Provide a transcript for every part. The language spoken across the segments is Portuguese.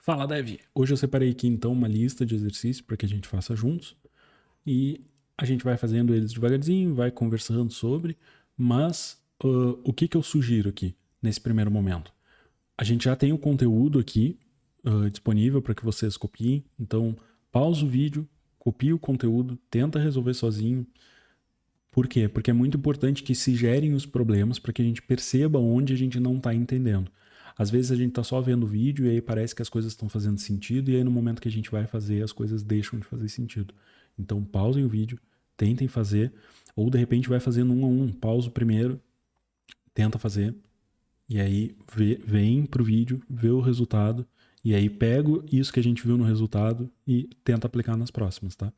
Fala, Dev! Hoje eu separei aqui então uma lista de exercícios para que a gente faça juntos e a gente vai fazendo eles devagarzinho, vai conversando sobre, mas o que eu sugiro aqui nesse primeiro momento? A gente já tem o conteúdo aqui disponível para que vocês copiem, então pausa o vídeo, copie o conteúdo, tenta resolver sozinho. Por quê? Porque é muito importante que se gerem os problemas para que a gente perceba onde a gente não está entendendo. Às vezes a gente está só vendo o vídeo e aí parece que as coisas estão fazendo sentido e aí no momento que a gente vai fazer as coisas deixam de fazer sentido. Então pausem o vídeo, tentem fazer, ou de repente vai fazendo um a um, pausa o primeiro, tenta fazer, e aí vem pro vídeo, vê o resultado, e aí pego isso que a gente viu no resultado e tenta aplicar nas próximas, tá?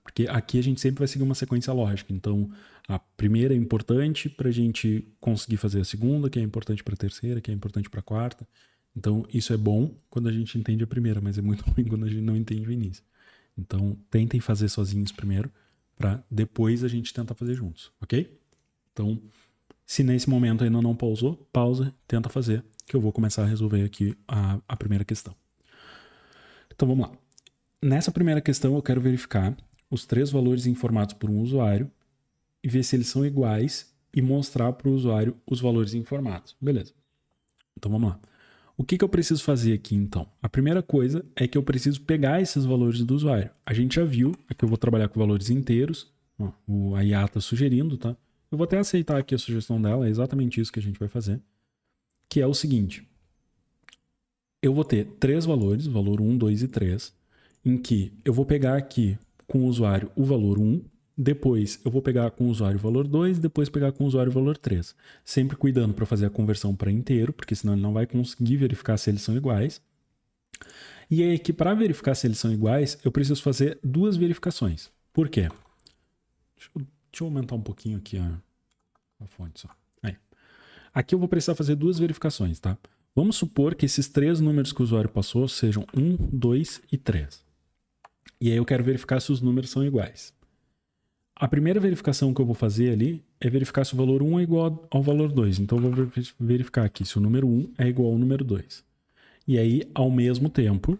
Porque aqui a gente sempre vai seguir uma sequência lógica. Então, a primeira é importante para a gente conseguir fazer a segunda, que é importante para a terceira, que é importante para a quarta. Então, isso é bom quando a gente entende a primeira, mas é muito ruim quando a gente não entende o início. Então, tentem fazer sozinhos primeiro, para depois a gente tentar fazer juntos, ok? Então, se nesse momento ainda não pausou, pausa, tenta fazer, que eu vou começar a resolver aqui a primeira questão. Então, vamos lá. Nessa primeira questão, eu quero verificar os três valores informados por um usuário e ver se eles são iguais e mostrar para o usuário os valores informados. Beleza. Então vamos lá. O que eu preciso fazer aqui então? A primeira coisa é que eu preciso pegar esses valores do usuário. A gente já viu, aqui eu vou trabalhar com valores inteiros, a IA está sugerindo, tá? Eu vou até aceitar aqui a sugestão dela, é exatamente isso que a gente vai fazer, que é o seguinte. Eu vou ter três valores, valor 1, 2 e 3, em que eu vou pegar aqui com o usuário o valor 1, depois eu vou pegar com o usuário o valor 2, depois pegar com o usuário o valor 3. Sempre cuidando para fazer a conversão para inteiro, porque senão ele não vai conseguir verificar se eles são iguais. E aí que para verificar se eles são iguais, eu preciso fazer duas verificações. Por quê? Deixa eu aumentar um pouquinho aqui a fonte só. Aí. Aqui eu vou precisar fazer duas verificações, tá? Vamos supor que esses três números que o usuário passou sejam 1, 2 e 3. E aí eu quero verificar se os números são iguais. A primeira verificação que eu vou fazer ali é verificar se o valor 1 é igual ao valor 2. Então eu vou verificar aqui se o número 1 é igual ao número 2. E aí, ao mesmo tempo,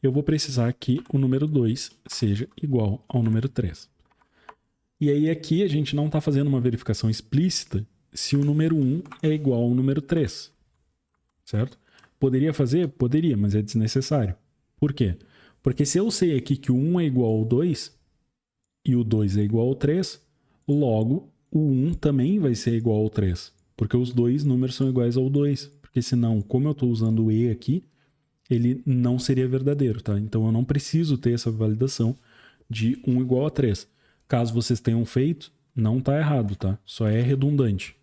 eu vou precisar que o número 2 seja igual ao número 3. E aí aqui a gente não está fazendo uma verificação explícita se o número 1 é igual ao número 3. Certo? Poderia fazer? Poderia, mas é desnecessário. Por quê? Porque se eu sei aqui que o 1 é igual ao 2 e o 2 é igual ao 3, logo o 1 também vai ser igual ao 3. Porque os dois números são iguais ao 2. Porque senão, como eu estou usando o E aqui, ele não seria verdadeiro, tá? Então eu não preciso ter essa validação de 1 igual a 3. Caso vocês tenham feito, não está errado, tá? Só é redundante.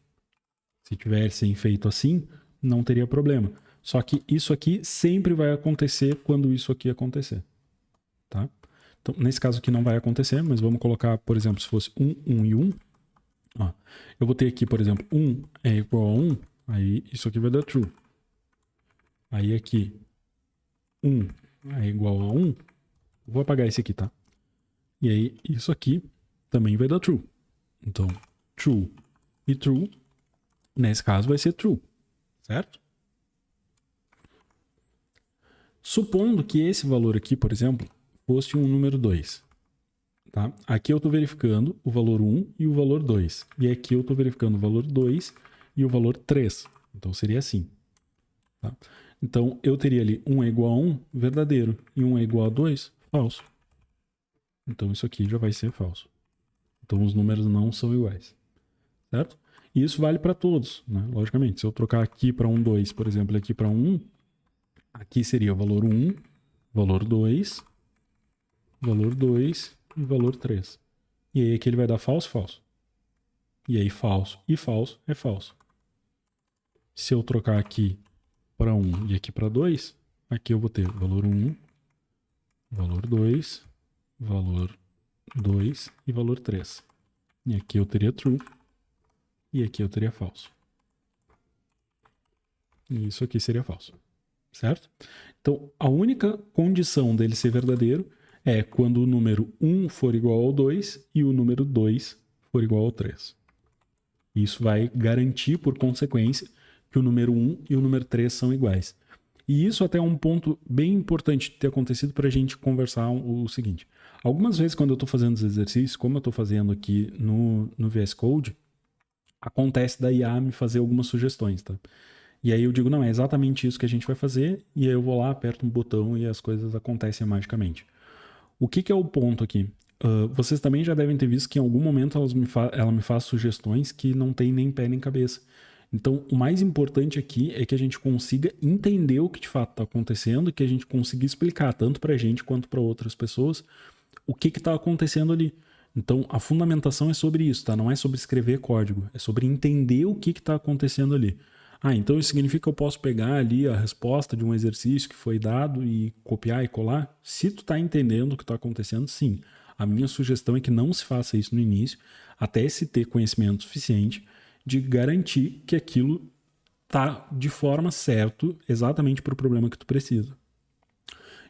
Se tivessem feito assim, não teria problema. Só que isso aqui sempre vai acontecer quando isso aqui acontecer. Tá? Então, nesse caso aqui não vai acontecer, mas vamos colocar, por exemplo, se fosse 1, 1 e 1. Ó, eu vou ter aqui, por exemplo, 1 é igual a 1, aí isso aqui vai dar true. Aí aqui, 1 é igual a 1, vou apagar esse aqui, tá? E aí isso aqui também vai dar true. Então, true e true, nesse caso vai ser true, certo? Supondo que esse valor aqui, por exemplo, fosse um número 2. Tá? Aqui eu estou verificando o valor 1 e o valor 2. E aqui eu estou verificando o valor 2 e o valor 3. Então seria assim. Tá? Então eu teria ali 1 é igual a 1, verdadeiro, e 1 é igual a 2, falso. Então isso aqui já vai ser falso. Então os números não são iguais. Certo? E isso vale para todos, né? Logicamente. Se eu trocar aqui para um 2, por exemplo, aqui para um 1, aqui seria o valor 1, valor 2 e valor 3. E aí aqui ele vai dar falso, falso. E aí falso e falso é falso. Se eu trocar aqui para 1 e aqui para 2, aqui eu vou ter valor 1, valor 2, valor 2 e valor 3. E aqui eu teria true e aqui eu teria falso. E isso aqui seria falso. Certo? Então, a única condição dele ser verdadeiro é quando o número 1 for igual ao 2 e o número 2 for igual ao 3. Isso vai garantir, por consequência, que o número 1 e o número 3 são iguais. E isso até é um ponto bem importante de ter acontecido para a gente conversar o seguinte. Algumas vezes quando eu estou fazendo os exercícios, como eu estou fazendo aqui no VS Code, acontece da IA me fazer algumas sugestões, tá? E aí eu digo, não, é exatamente isso que a gente vai fazer, e aí eu vou lá, aperto um botão e as coisas acontecem magicamente. O que é o ponto aqui? Vocês também já devem ter visto que em algum momento ela me faz sugestões que não tem nem pé nem cabeça. Então, o mais importante aqui é que a gente consiga entender o que de fato está acontecendo e que a gente consiga explicar tanto para a gente quanto para outras pessoas o que está acontecendo ali. Então, a fundamentação é sobre isso, tá? Não é sobre escrever código, é sobre entender o que está acontecendo ali. Ah, então isso significa que eu posso pegar ali a resposta de um exercício que foi dado e copiar e colar? Se tu está entendendo o que está acontecendo, sim. A minha sugestão é que não se faça isso no início, até se ter conhecimento suficiente de garantir que aquilo tá de forma certa exatamente para o problema que tu precisa.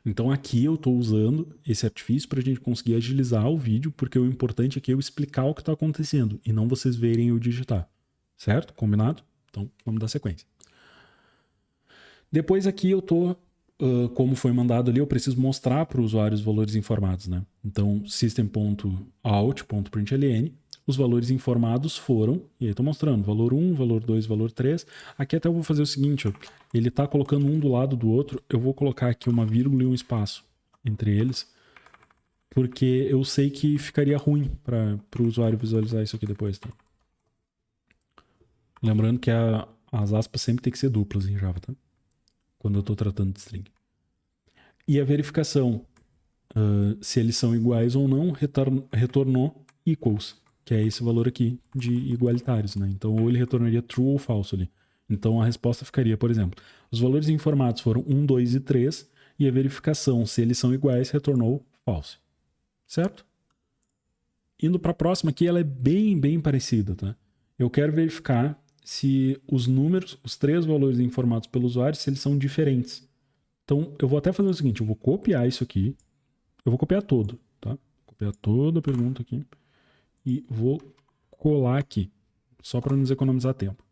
Então aqui eu estou usando esse artifício para a gente conseguir agilizar o vídeo, porque o importante aqui é eu explicar o que está acontecendo e não vocês verem eu digitar. Certo? Combinado? Então vamos dar sequência. Depois aqui eu estou, como foi mandado ali, eu preciso mostrar para o usuário os valores informados, né? Então system.out.println, os valores informados foram, e aí estou mostrando, valor 1, valor 2, valor 3. Aqui até eu vou fazer o seguinte, ó, ele está colocando um do lado do outro, eu vou colocar aqui uma vírgula e um espaço entre eles, porque eu sei que ficaria ruim para o usuário visualizar isso aqui depois, tá? Lembrando que as aspas sempre tem que ser duplas em Java, tá? Quando eu estou tratando de string. E a verificação, se eles são iguais ou não, retornou equals, que é esse valor aqui de igualitários, né? Então, ou ele retornaria true ou falso ali. Então, a resposta ficaria, por exemplo, os valores informados foram 1, 2 e 3, e a verificação, se eles são iguais, retornou false. Certo? Indo para a próxima aqui, ela é bem parecida, tá? Eu quero verificar se os números, os 3 valores informados pelo usuário, se eles são diferentes. Então, eu vou até fazer o seguinte, eu vou copiar isso aqui, eu vou copiar todo, tá? Vou copiar toda a pergunta aqui e vou colar aqui, só para nos economizar tempo.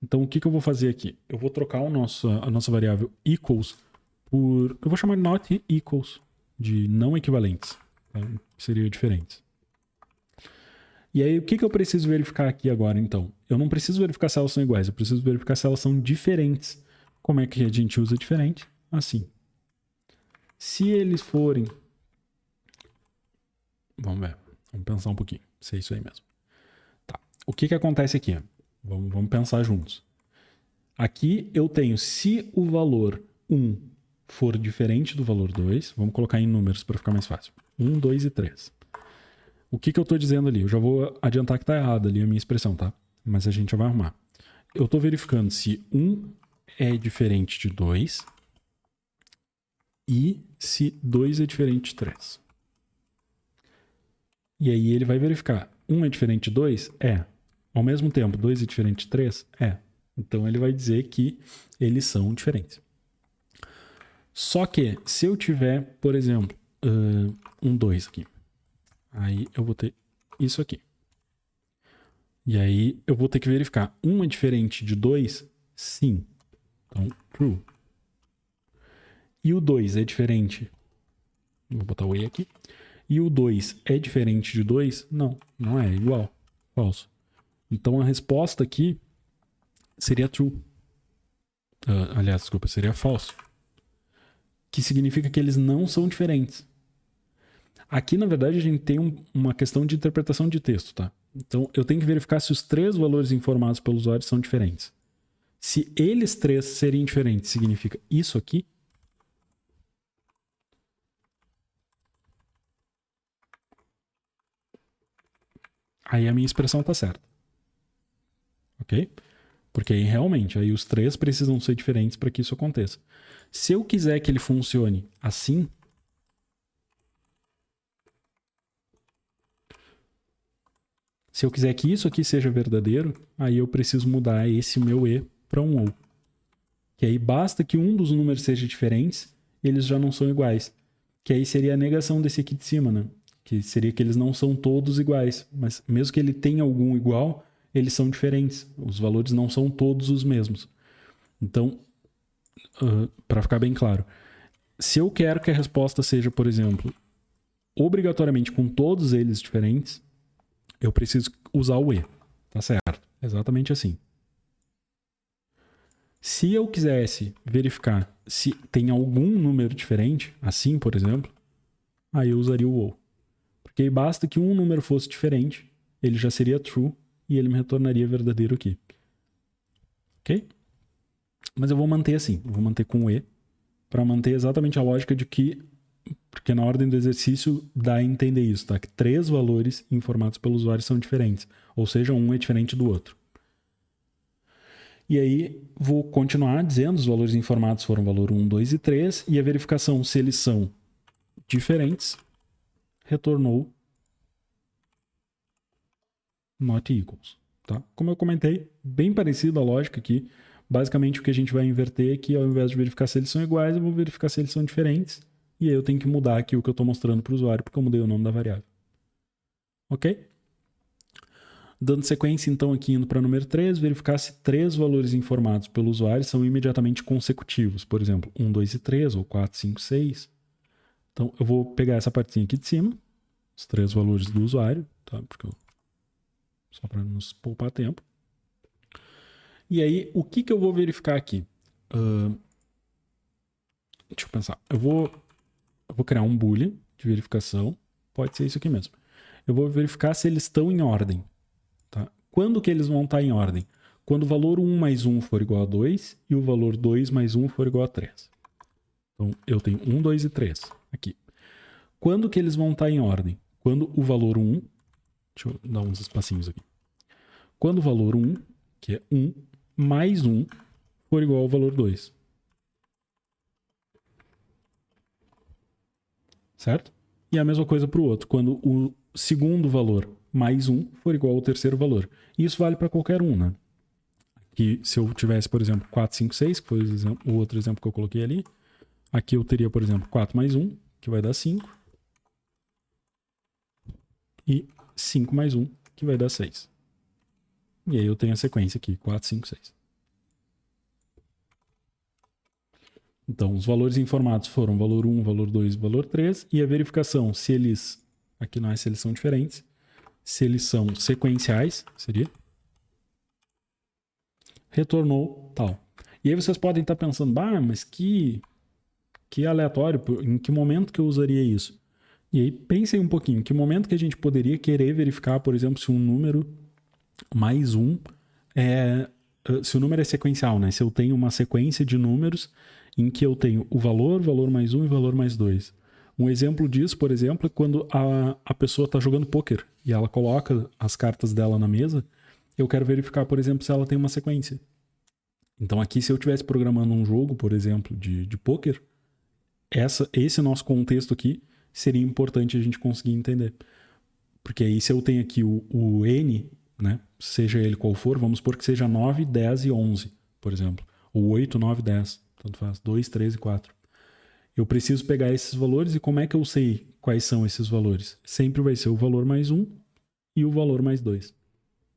Então, o que eu vou fazer aqui? Eu vou trocar a nossa variável equals por... Eu vou chamar de not equals, de não equivalentes, tá? Que seria diferentes. E aí, o que eu preciso verificar aqui agora, então? Eu não preciso verificar se elas são iguais, eu preciso verificar se elas são diferentes. Como é que a gente usa diferente? Assim. Se eles forem... Vamos ver. Vamos pensar um pouquinho. Se é isso aí mesmo. Tá. O que acontece aqui? Vamos pensar juntos. Aqui eu tenho, se o valor 1 for diferente do valor 2, vamos colocar em números para ficar mais fácil. 1, 2 e 3. O que eu estou dizendo ali? Eu já vou adiantar que está errado ali a minha expressão, tá? Mas a gente já vai arrumar. Eu estou verificando se 1 é diferente de 2 e se 2 é diferente de 3. E aí ele vai verificar. 1 é diferente de 2? É. Ao mesmo tempo, 2 é diferente de 3? É. Então ele vai dizer que eles são diferentes. Só que se eu tiver, por exemplo, um 2 aqui, aí eu vou ter isso aqui. E aí eu vou ter que verificar. 1 é diferente de 2? Sim. Então, true. E o 2 é diferente? Vou botar o E aqui. E o 2 é diferente de 2? Não, não é igual. Falso. Então a resposta aqui seria true. Aliás, desculpa, seria falso. Que significa que eles não são diferentes. Aqui, na verdade, a gente tem uma questão de interpretação de texto, tá? Então, eu tenho que verificar se os 3 valores informados pelo usuário são diferentes. Se eles 3 serem diferentes, significa isso aqui. Aí a minha expressão está certa. Ok? Porque aí realmente, aí os 3 precisam ser diferentes para que isso aconteça. Se eu quiser que ele funcione assim, se eu quiser que isso aqui seja verdadeiro, aí eu preciso mudar esse meu E para um OU. Que aí basta que um dos números seja diferente, eles já não são iguais. Que aí seria a negação desse aqui de cima, né? Que seria que eles não são todos iguais. Mas mesmo que ele tenha algum igual, eles são diferentes. Os valores não são todos os mesmos. Então, para ficar bem claro, se eu quero que a resposta seja, por exemplo, obrigatoriamente com todos eles diferentes, eu preciso usar o E. Tá certo? Exatamente assim. Se eu quisesse verificar se tem algum número diferente, assim, por exemplo, aí eu usaria o OU. Porque aí basta que um número fosse diferente, ele já seria true e ele me retornaria verdadeiro aqui. Ok? Mas eu vou manter assim, eu vou manter com o E, para manter exatamente a lógica de que, porque na ordem do exercício dá a entender isso, tá? Que 3 valores informados pelo usuário são diferentes, ou seja, um é diferente do outro. E aí vou continuar dizendo, os valores informados foram valor 1, 2 e 3, e a verificação se eles são diferentes retornou not equals. Tá? Como eu comentei, bem parecida a lógica aqui. Basicamente o que a gente vai inverter é que ao invés de verificar se eles são iguais, eu vou verificar se eles são diferentes. E aí eu tenho que mudar aqui o que eu estou mostrando para o usuário, porque eu mudei o nome da variável. Ok? Dando sequência, então, aqui indo para número 3, verificar se 3 valores informados pelo usuário são imediatamente consecutivos. Por exemplo, 1, 2 e 3, ou 4, 5, 6. Então, eu vou pegar essa partezinha aqui de cima, os 3 valores do usuário, tá? Só para nos poupar tempo. E aí, o que eu vou verificar aqui? Deixa eu pensar. Eu vou criar um boolean de verificação. Pode ser isso aqui mesmo. Eu vou verificar se eles estão em ordem. Tá? Quando que eles vão estar em ordem? Quando o valor 1 mais 1 for igual a 2 e o valor 2 mais 1 for igual a 3. Então, eu tenho 1, 2 e 3 aqui. Quando que eles vão estar em ordem? Quando o valor 1... Deixa eu dar uns espacinhos aqui. Quando o valor 1, que é 1, mais 1, for igual ao valor 2. Certo? E a mesma coisa para o outro. Quando o segundo valor mais 1 for igual ao terceiro valor. E isso vale para qualquer um, né? Que se eu tivesse, por exemplo, 4, 5, 6, que foi o outro exemplo que eu coloquei ali, aqui eu teria, por exemplo, 4 mais 1, que vai dar 5. E 5 mais 1, que vai dar 6. E aí eu tenho a sequência aqui, 4, 5, 6. Então, os valores informados foram valor 1, valor 2 e valor 3. E a verificação, se eles... Aqui não é se eles são diferentes. Se eles são sequenciais, seria... Retornou tal. E aí vocês podem estar pensando, mas que aleatório, em que momento que eu usaria isso? E aí pensem um pouquinho, em que momento que a gente poderia querer verificar, por exemplo, se um número mais 1 se o número é sequencial, né? Se eu tenho uma sequência de números em que eu tenho o valor, valor mais 1 e valor mais 2. Um exemplo disso, por exemplo, é quando a pessoa está jogando pôquer e ela coloca as cartas dela na mesa, eu quero verificar, por exemplo, se ela tem uma sequência. Então aqui, se eu estivesse programando um jogo, por exemplo, de pôquer, esse nosso contexto aqui seria importante a gente conseguir entender. Porque aí se eu tenho aqui o N, né, seja ele qual for, vamos supor que seja 9, 10 e 11, por exemplo. Ou 8, 9, 10, tanto faz, 2, 3 e 4. Eu preciso pegar esses valores e como é que eu sei quais são esses valores? Sempre vai ser o valor mais 1 e o valor mais 2,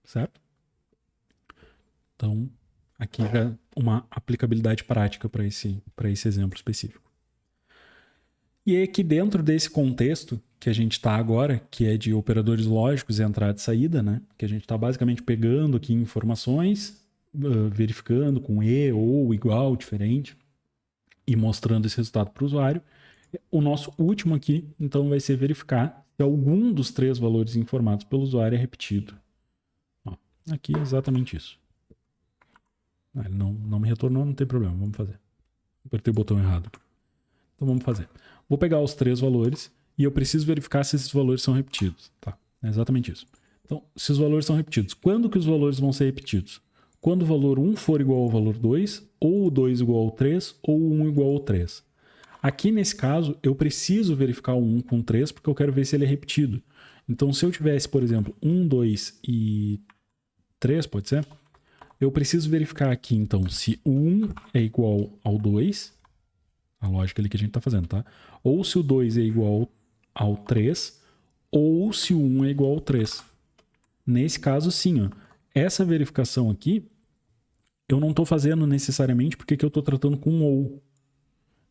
certo? Então, aqui já uma aplicabilidade prática para esse exemplo específico. E é aqui dentro desse contexto que a gente está agora, que é de operadores lógicos, entrada e saída, né? Que a gente está basicamente pegando aqui informações, verificando com e, ou, igual, diferente, e mostrando esse resultado para o usuário. O nosso último aqui, então, vai ser verificar se algum dos 3 valores informados pelo usuário é repetido. Ó, aqui é exatamente isso. Ele não me retornou, não tem problema, vamos fazer. Apertei o botão errado. Então vamos fazer. Vou pegar os 3 valores e eu preciso verificar se esses valores são repetidos. Tá? É exatamente isso. Então, se os valores são repetidos, quando que os valores vão ser repetidos? Quando o valor 1 for igual ao valor 2, ou o 2 igual ao 3, ou o 1 igual ao 3. Aqui nesse caso, eu preciso verificar o 1 com 3 porque eu quero ver se ele é repetido. Então, se eu tivesse, por exemplo, 1, 2 e 3, pode ser? Eu preciso verificar aqui, então, se o 1 é igual ao 2, a lógica ali que a gente está fazendo, tá? Ou se o 2 é igual ao 3, ou se o 1 é igual ao 3. Nesse caso, sim, ó, essa verificação aqui, eu não estou fazendo necessariamente porque que eu estou tratando com um ou.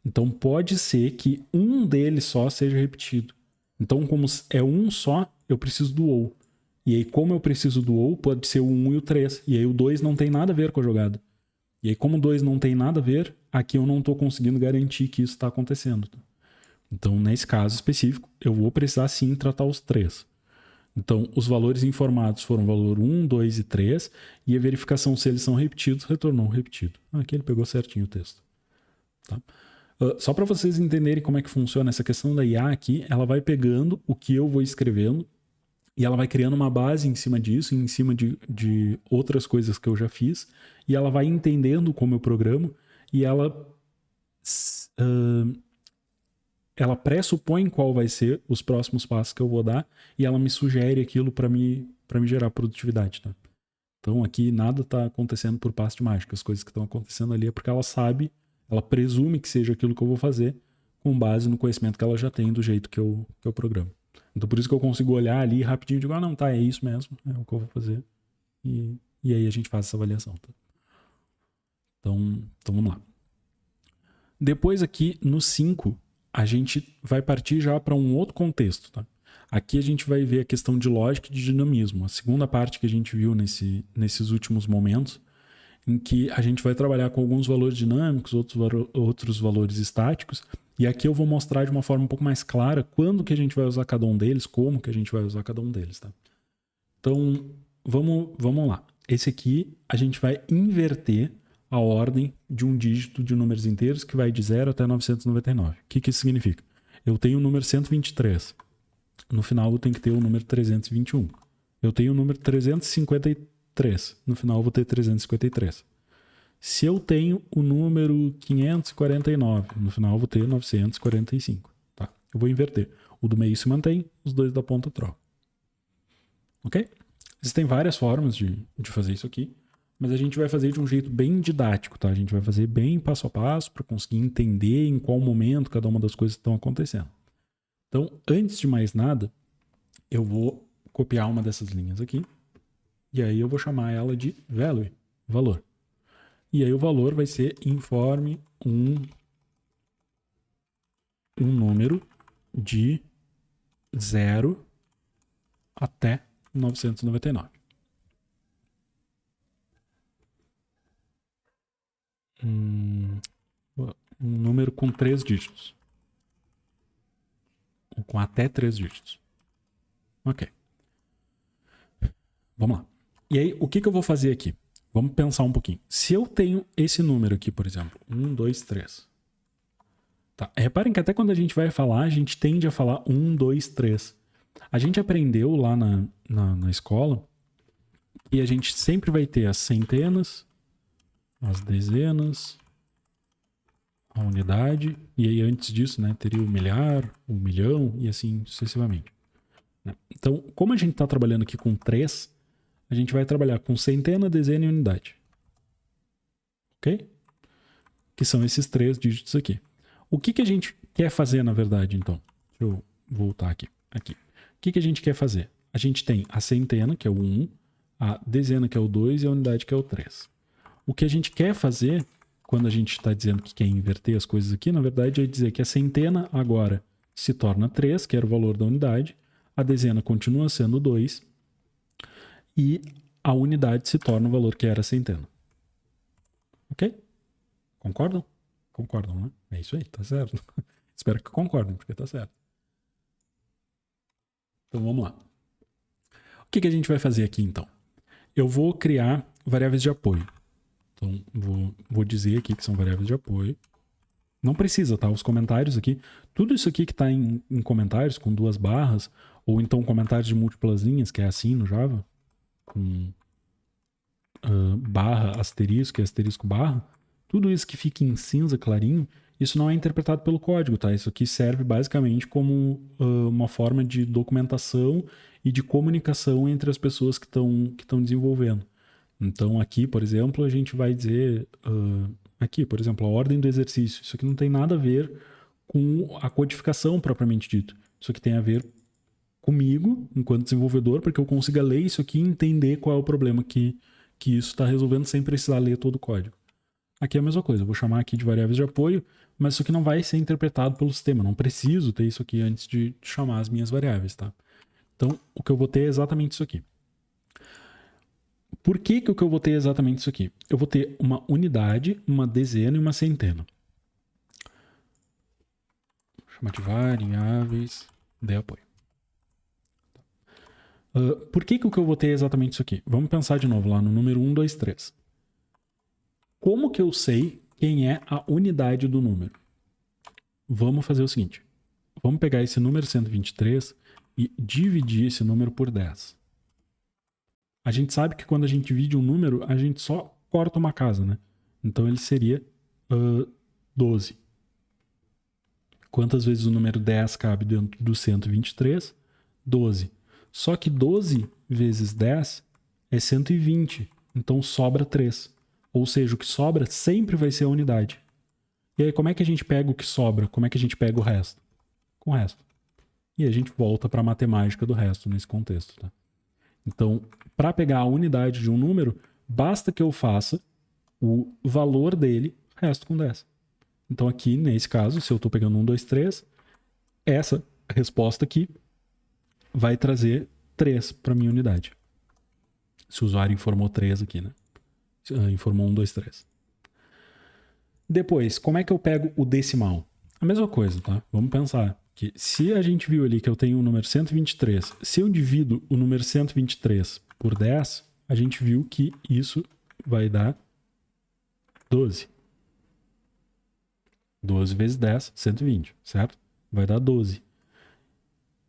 Então pode ser que um deles só seja repetido. Então, como é um só, eu preciso do ou. E aí, como eu preciso do ou, pode ser o 1 e o 3. E aí o 2 não tem nada a ver com a jogada. E aí, como o 2 não tem nada a ver, aqui eu não estou conseguindo garantir que isso está acontecendo. Então, nesse caso específico, eu vou precisar sim tratar os 3. Então, os valores informados foram o valor 1, 2 e 3, e a verificação se eles são repetidos retornou repetido. Aqui ele pegou certinho o texto. Tá? Só para vocês entenderem como é que funciona essa questão da IA aqui, ela vai pegando o que eu vou escrevendo e ela vai criando uma base em cima disso, em cima de outras coisas que eu já fiz, e ela vai entendendo como eu programo e ela pressupõe qual vai ser os próximos passos que eu vou dar e ela me sugere aquilo para me gerar produtividade. Tá? Então aqui nada está acontecendo por passo de mágica. As coisas que estão acontecendo ali é porque ela sabe, ela presume que seja aquilo que eu vou fazer com base no conhecimento que ela já tem do jeito que eu programo. Então por isso que eu consigo olhar ali rapidinho e digo, não, tá, é isso mesmo, é o que eu vou fazer. E aí a gente faz essa avaliação. Tá? Então vamos lá. Depois aqui no 5, a gente vai partir já para um outro contexto. Tá? Aqui a gente vai ver a questão de lógica e de dinamismo. A segunda parte que a gente viu nesses últimos momentos, em que a gente vai trabalhar com alguns valores dinâmicos, outros valores estáticos, e aqui eu vou mostrar de uma forma um pouco mais clara quando que a gente vai usar cada um deles, como que a gente vai usar cada um deles. Tá? Então, vamos lá. Esse aqui a gente vai inverter a ordem de um dígito de números inteiros que vai de 0 até 999. O que isso significa? Eu tenho o número 123. No final eu tenho que ter o número 321. Eu tenho o número 353. No final eu vou ter 353. Se eu tenho o número 549, no final eu vou ter 945. Tá? Eu vou inverter. O do meio se mantém, os dois da ponta trocam. Ok? Existem várias formas de fazer isso aqui, mas a gente vai fazer de um jeito bem didático, tá? A gente vai fazer bem passo a passo para conseguir entender em qual momento cada uma das coisas estão acontecendo. Então, antes de mais nada, eu vou copiar uma dessas linhas aqui e aí eu vou chamar ela de value, valor. E aí o valor vai ser informe um número de 0 até 999. Um número com 3 dígitos. Ou com até 3 dígitos. Ok. Vamos lá. E aí, o que eu vou fazer aqui? Vamos pensar um pouquinho. Se eu tenho esse número aqui, por exemplo, 1, 2, 3. Tá. Reparem que até quando a gente vai falar, a gente tende a falar 1, 2, 3. A gente aprendeu lá na escola e a gente sempre vai ter as centenas, as dezenas, a unidade, e aí antes disso, né, teria o milhar, o milhão e assim sucessivamente. Então, como a gente está trabalhando aqui com 3, a gente vai trabalhar com centena, dezena e unidade. Ok? Que são esses 3 dígitos aqui. O que a gente quer fazer, na verdade, então? Deixa eu voltar aqui. O que a gente quer fazer? A gente tem a centena, que é o 1, a dezena, que é o 2, e a unidade, que é o 3. O que a gente quer fazer, quando a gente está dizendo que quer inverter as coisas aqui, na verdade é dizer que a centena agora se torna 3, que era o valor da unidade, a dezena continua sendo 2, e a unidade se torna o valor que era a centena. Ok? Concordam? Concordam, né? É isso aí, tá certo. Espero que concordem, porque tá certo. Então vamos lá. O que a gente vai fazer aqui então? Eu vou criar variáveis de apoio. Então vou dizer aqui que são variáveis de apoio. Não precisa, tá? Os comentários aqui, tudo isso aqui que está em comentários com 2 barras, ou então comentários de múltiplas linhas, que é assim no Java, com barra, asterisco e asterisco barra, tudo isso que fica em cinza clarinho, isso não é interpretado pelo código, tá? Isso aqui serve basicamente como uma forma de documentação e de comunicação entre as pessoas que estão desenvolvendo. Então aqui, por exemplo, a gente vai dizer... aqui, por exemplo, a ordem do exercício. Isso aqui não tem nada a ver com a codificação propriamente dito. Isso aqui tem a ver comigo, enquanto desenvolvedor, para que eu consiga ler isso aqui e entender qual é o problema que que isso está resolvendo sem precisar ler todo o código. Aqui é a mesma coisa, eu vou chamar aqui de variáveis de apoio, mas isso aqui não vai ser interpretado pelo sistema, não preciso ter isso aqui antes de chamar as minhas variáveis, tá? Então, o que eu vou ter é exatamente isso aqui. Por que o que eu vou ter é exatamente isso aqui? Eu vou ter uma unidade, uma dezena e uma centena. Vou chamar de variáveis de apoio. Por que o que eu vou ter é exatamente isso aqui? Vamos pensar de novo lá no número 1, 2, 3. Como que eu sei quem é a unidade do número? Vamos fazer o seguinte. Vamos pegar esse número 123 e dividir esse número por 10. A gente sabe que quando a gente divide um número, a gente só corta uma casa, né? Então ele seria 12. Quantas vezes o número 10 cabe dentro do 123? 12. Só que 12 vezes 10 é 120. Então sobra 3. Ou seja, o que sobra sempre vai ser a unidade. E aí, como é que a gente pega o que sobra? Como é que a gente pega o resto? Com o resto. E a gente volta para a matemática do resto nesse contexto, tá? Então, para pegar a unidade de um número, basta que eu faça o valor dele, resto com 10. Então, aqui, nesse caso, se eu estou pegando 1, 2, 3, essa resposta aqui vai trazer 3 para minha unidade. Se o usuário informou 3 aqui, né? Informou 1, 2, 3. Depois, como é que eu pego o decimal? A mesma coisa, tá? Vamos pensar que se a gente viu ali que eu tenho o número 123, se eu divido o número 123 por 10, a gente viu que isso vai dar 12. 12 vezes 10, 120, certo? Vai dar 12.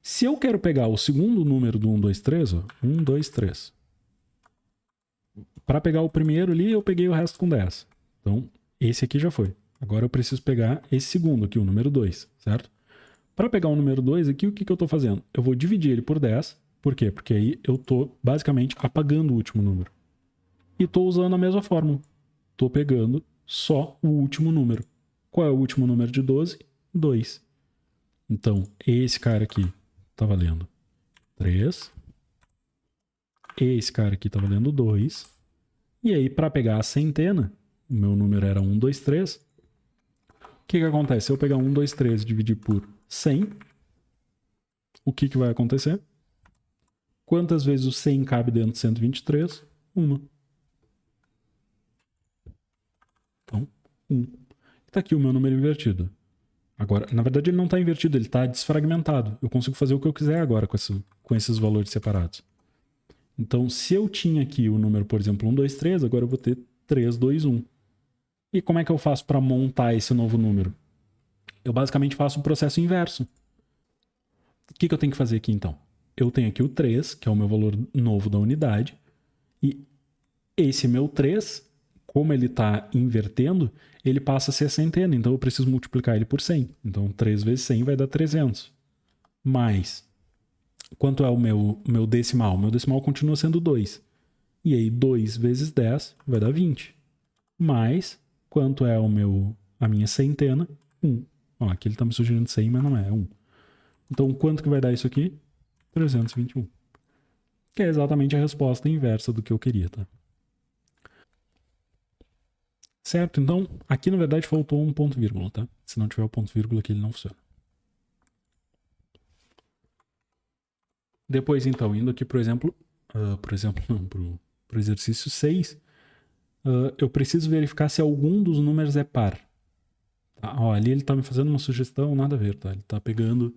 Se eu quero pegar o segundo número do 1, 2, 3, ó, 1, 2, 3. Para pegar o primeiro ali, eu peguei o resto com 10. Então, esse aqui já foi. Agora eu preciso pegar esse segundo aqui, o número 2, certo? Para pegar o número 2 aqui, o que eu estou fazendo? Eu vou dividir ele por 10. Por quê? Porque aí eu estou basicamente apagando o último número. E estou usando a mesma fórmula. Estou pegando só o último número. Qual é o último número de 12? 2. Então, esse cara aqui está valendo 3. Esse cara aqui está valendo 2. E aí, para pegar a centena, o meu número era 1, 2, 3. O que acontece? Se eu pegar 1, 2, 3 e dividir por 100, o que vai acontecer? Quantas vezes o 100 cabe dentro de 123? Uma. Então, 1. Está aqui o meu número invertido. Agora, na verdade, ele não está invertido, ele está desfragmentado. Eu consigo fazer o que eu quiser agora com esses valores separados. Então, se eu tinha aqui o número, por exemplo, 1, 2, 3, agora eu vou ter 3, 2, 1. E como é que eu faço para montar esse novo número? Eu basicamente faço o processo inverso. O que eu tenho que fazer aqui, então? Eu tenho aqui o 3, que é o meu valor novo da unidade. E esse meu 3, como ele está invertendo, ele passa a ser a centena. Então, eu preciso multiplicar ele por 100. Então, 3 vezes 100 vai dar 300. Mais, quanto é o meu decimal? O meu decimal continua sendo 2. E aí, 2 vezes 10 vai dar 20. Mais, quanto é a minha centena? 1. Ó, aqui ele está me sugerindo 100, mas não é 1. Então, quanto que vai dar isso aqui? 321. Que é exatamente a resposta inversa do que eu queria, tá? Certo? Então, aqui na verdade faltou um ponto vírgula, tá? Se não tiver o ponto vírgula aqui, ele não funciona. Depois, então, indo aqui, por exemplo, pro exercício 6, eu preciso verificar se algum dos números é par. Tá? Ó, ali ele está me fazendo uma sugestão, nada a ver, tá? Ele está pegando...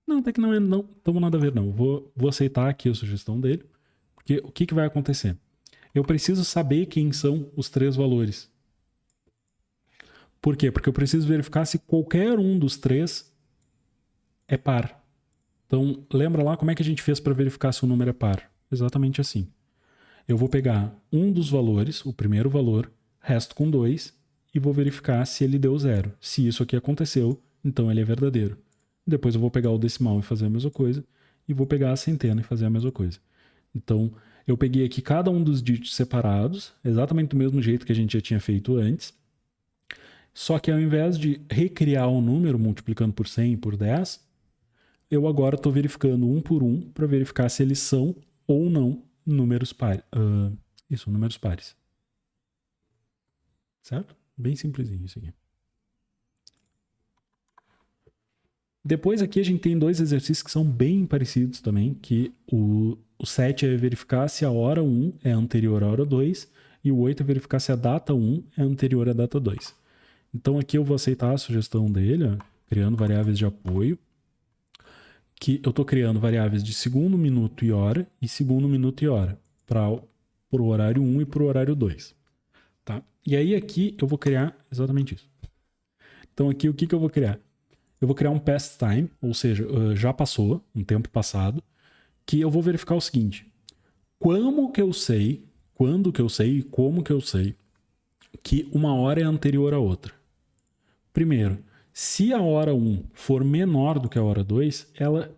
Não, até que não é tão nada a ver, não. Vou aceitar aqui a sugestão dele, porque o que vai acontecer? Eu preciso saber quem são os 3 valores. Por quê? Porque eu preciso verificar se qualquer um dos 3 é par. Então, lembra lá como é que a gente fez para verificar se o número é par? Exatamente assim. Eu vou pegar um dos valores, o primeiro valor, resto com 2, e vou verificar se ele deu 0. Se isso aqui aconteceu, então ele é verdadeiro. Depois eu vou pegar o decimal e fazer a mesma coisa, e vou pegar a centena e fazer a mesma coisa. Então, eu peguei aqui cada um dos dígitos separados, exatamente do mesmo jeito que a gente já tinha feito antes, só que ao invés de recriar o número multiplicando por 100 e por 10, eu agora estou verificando um por um para verificar se eles são ou não números pares. Isso, números pares. Certo? Bem simplesinho isso aqui. Depois aqui a gente tem dois exercícios que são bem parecidos também, que o 7 é verificar se a hora 1 é anterior à hora 2 e o 8 é verificar se a data 1 é anterior à data 2. Então aqui eu vou aceitar a sugestão dele, ó, criando variáveis de apoio, que eu estou criando variáveis de segundo, minuto e hora, e segundo, minuto e hora, para o horário 1 e para o horário 2. Tá? E aí aqui eu vou criar exatamente isso. Então aqui o que eu vou criar? Eu vou criar um past time, ou seja, já passou, um tempo passado, que eu vou verificar o seguinte: quando que eu sei e como que eu sei que uma hora é anterior à outra? Primeiro, se a hora 1 for menor do que a hora 2, ela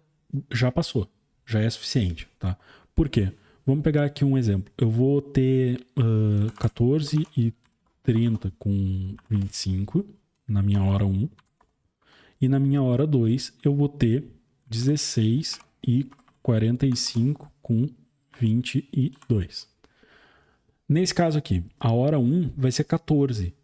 já passou, já é suficiente, tá? Por quê? Vamos pegar aqui um exemplo. Eu vou ter 14h30 com 25 na minha hora 1. E na minha hora 2, eu vou ter 16h45 com 22. Nesse caso aqui, a hora 1 vai ser 14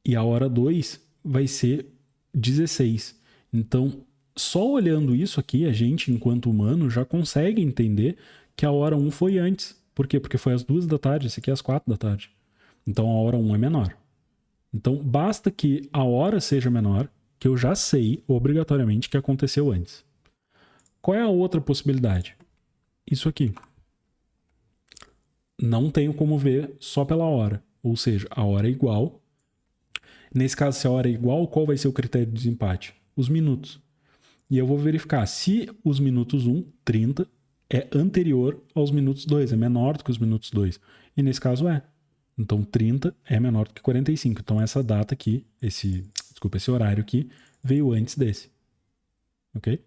e a hora 2 vai ser 16. Então, só olhando isso aqui, a gente, enquanto humano, já consegue entender que a hora 1 foi antes. Por quê? Porque foi às 2 da tarde, esse aqui é às 4 da tarde. Então, a hora 1 é menor. Então, basta que a hora seja menor, que eu já sei, obrigatoriamente, que aconteceu antes. Qual é a outra possibilidade? Isso aqui. Não tenho como ver só pela hora. Ou seja, a hora é igual. Nesse caso, se a hora é igual, qual vai ser o critério de desempate? Os minutos. E eu vou verificar se os minutos 1, 30, é anterior aos minutos 2, é menor do que os minutos 2. E nesse caso é. Então, 30 é menor do que 45. Então, essa data aqui, esse horário aqui, veio antes desse. Ok?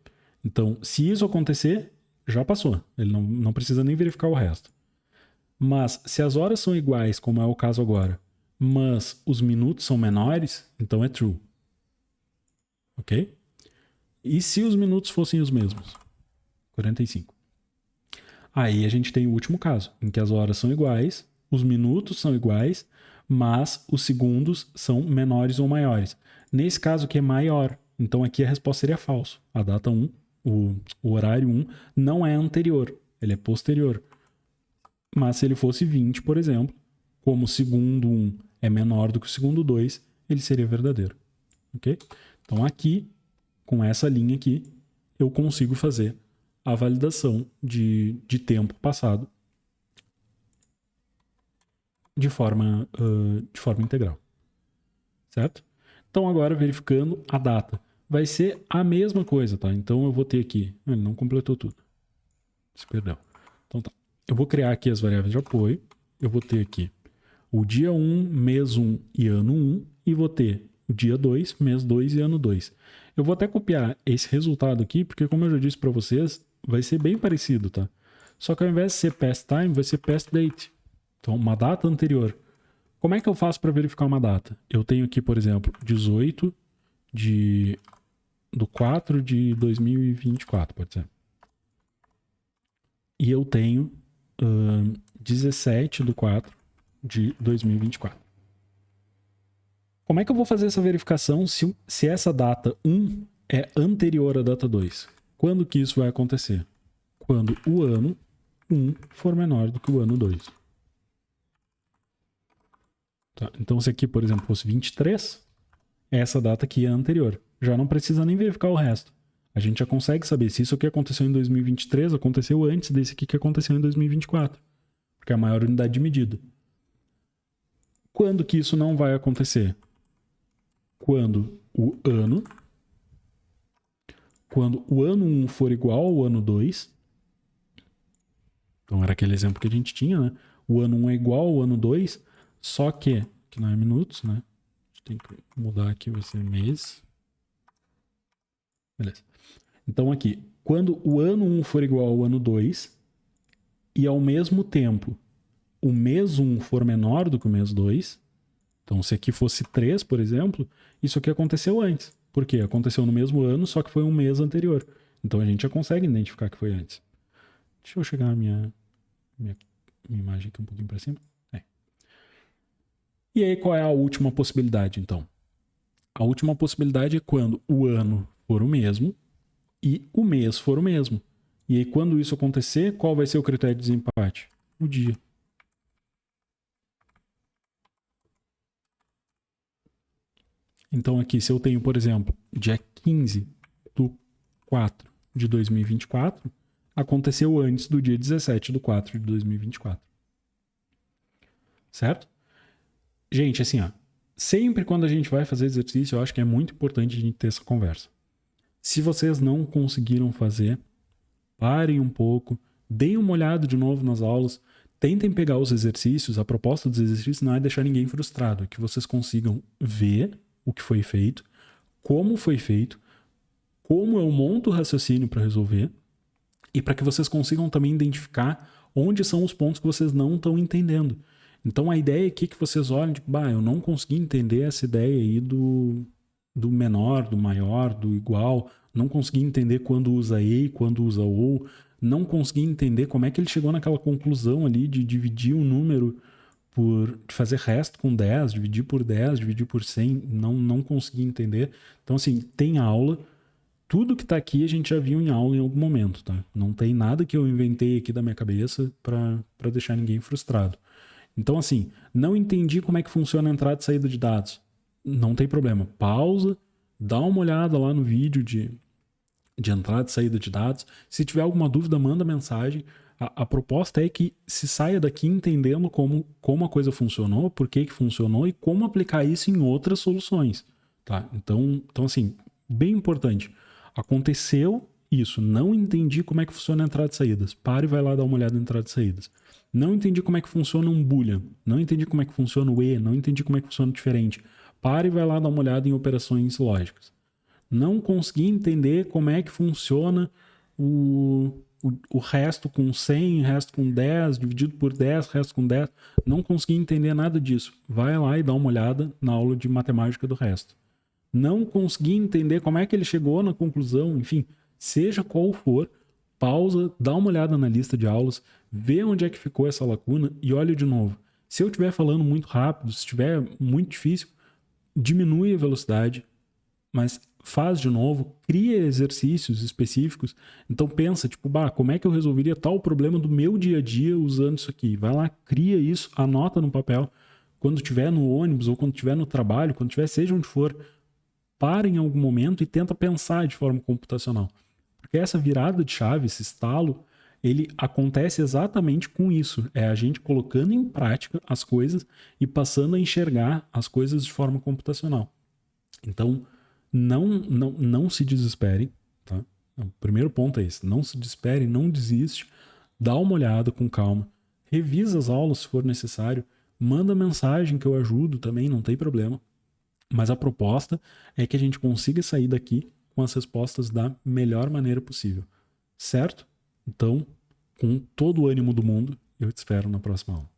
Então, se isso acontecer, já passou. Ele não precisa nem verificar o resto. Mas, se as horas são iguais, como é o caso agora, mas os minutos são menores, então é true. Ok? E se os minutos fossem os mesmos? 45. Aí a gente tem o último caso, em que as horas são iguais, os minutos são iguais, mas os segundos são menores ou maiores. Nesse caso aqui é maior, então aqui a resposta seria falso. A data 1, o horário 1, não é anterior, ele é posterior. Mas se ele fosse 20, por exemplo, como o segundo 1 é menor do que o segundo 2, ele seria verdadeiro. Ok? Então aqui, com essa linha aqui, eu consigo fazer a validação de tempo passado de forma integral. Certo? Então agora verificando a data. Vai ser a mesma coisa, tá? Então eu vou ter aqui... Ele não completou tudo. Se perdeu. Então tá. Eu vou criar aqui as variáveis de apoio. Eu vou ter aqui o dia 1, mês 1 e ano 1. E vou ter o dia 2, mês 2 e ano 2. Eu vou até copiar esse resultado aqui, porque como eu já disse para vocês, vai ser bem parecido, tá? Só que ao invés de ser past time, vai ser past date. Então, uma data anterior. Como é que eu faço para verificar uma data? Eu tenho aqui, por exemplo, 18 do 4 de 2024, pode ser. E eu tenho 17 do 4 de 2024. Como é que eu vou fazer essa verificação se essa data 1 é anterior à data 2? Quando que isso vai acontecer? Quando o ano 1 for menor do que o ano 2. Tá? Então, se aqui, por exemplo, fosse 23, essa data aqui é anterior. Já não precisa nem verificar o resto. A gente já consegue saber se isso aqui aconteceu em 2023, aconteceu antes desse aqui que aconteceu em 2024. Porque é a maior unidade de medida. Quando que isso não vai acontecer? Quando o ano 1 for igual ao ano 2. Então era aquele exemplo que a gente tinha, né? O ano 1 é igual ao ano 2, só que não é minutos, né? A gente tem que mudar aqui, vai ser mês. Beleza. Então aqui, quando o ano 1 for igual ao ano 2 e ao mesmo tempo o mês 1 for menor do que o mês 2, então se aqui fosse 3, por exemplo, isso aqui aconteceu antes. Por quê? Aconteceu no mesmo ano, só que foi um mês anterior. Então a gente já consegue identificar que foi antes. Deixa eu chegar a minha minha imagem aqui um pouquinho para cima. E aí, qual é a última possibilidade, então? A última possibilidade é quando o ano for o mesmo e o mês for o mesmo. E aí, quando isso acontecer, qual vai ser o critério de desempate? O dia. Então, aqui, se eu tenho, por exemplo, dia 15/4/2024, aconteceu antes do dia 17/4/2024. Certo? Gente, assim, ó, sempre quando a gente vai fazer exercício, eu acho que é muito importante a gente ter essa conversa. Se vocês não conseguiram fazer, parem um pouco, deem uma olhada de novo nas aulas, tentem pegar os exercícios. A proposta dos exercícios não é deixar ninguém frustrado, é que vocês consigam ver o que foi feito, como foi feito, como eu monto o raciocínio para resolver, e para que vocês consigam também identificar onde são os pontos que vocês não estão entendendo. Então a ideia aqui é que vocês olhem, tipo, eu não consegui entender essa ideia aí do menor, do maior, do igual, não consegui entender quando usa e, quando usa ou, não consegui entender como é que ele chegou naquela conclusão ali de dividir um número de fazer resto com 10, dividir por 10, dividir por 100, não consegui entender. Então assim, tem aula, tudo que tá aqui a gente já viu em aula em algum momento, tá? Não tem nada que eu inventei aqui da minha cabeça para deixar ninguém frustrado. Então, assim, não entendi como é que funciona a entrada e saída de dados. Não tem problema. Pausa, dá uma olhada lá no vídeo de entrada e saída de dados. Se tiver alguma dúvida, manda mensagem. A proposta é que se saia daqui entendendo como a coisa funcionou, por que funcionou e como aplicar isso em outras soluções. Tá? Então, assim, bem importante. Aconteceu isso, não entendi como é que funciona a entrada e saídas. Pare e vai lá dar uma olhada na entrada e saídas. Não entendi como é que funciona um boolean. Não entendi como é que funciona o e. Não entendi como é que funciona o diferente. Pare e vai lá dar uma olhada em operações lógicas. Não consegui entender como é que funciona o resto com 100, resto com 10, dividido por 10, resto com 10. Não consegui entender nada disso. Vai lá e dá uma olhada na aula de matemática do resto. Não consegui entender como é que ele chegou na conclusão, enfim, seja qual for, pausa, dá uma olhada na lista de aulas, vê onde é que ficou essa lacuna e olha de novo. Se eu estiver falando muito rápido, se estiver muito difícil, diminui a velocidade, mas faz de novo, cria exercícios específicos. Então pensa, tipo, como é que eu resolveria tal problema do meu dia a dia usando isso aqui? Vai lá, cria isso, anota no papel. Quando estiver no ônibus ou quando estiver no trabalho, quando estiver seja onde for, para em algum momento e tenta pensar de forma computacional. Porque essa virada de chave, esse estalo, ele acontece exatamente com isso. É a gente colocando em prática as coisas e passando a enxergar as coisas de forma computacional. Então, não se desesperem, tá? O primeiro ponto é esse. Não se desesperem, não desiste. Dá uma olhada com calma. Revisa as aulas se for necessário. Manda mensagem que eu ajudo também, não tem problema. Mas a proposta é que a gente consiga sair daqui com as respostas da melhor maneira possível. Certo? Então, com todo o ânimo do mundo, eu te espero na próxima aula.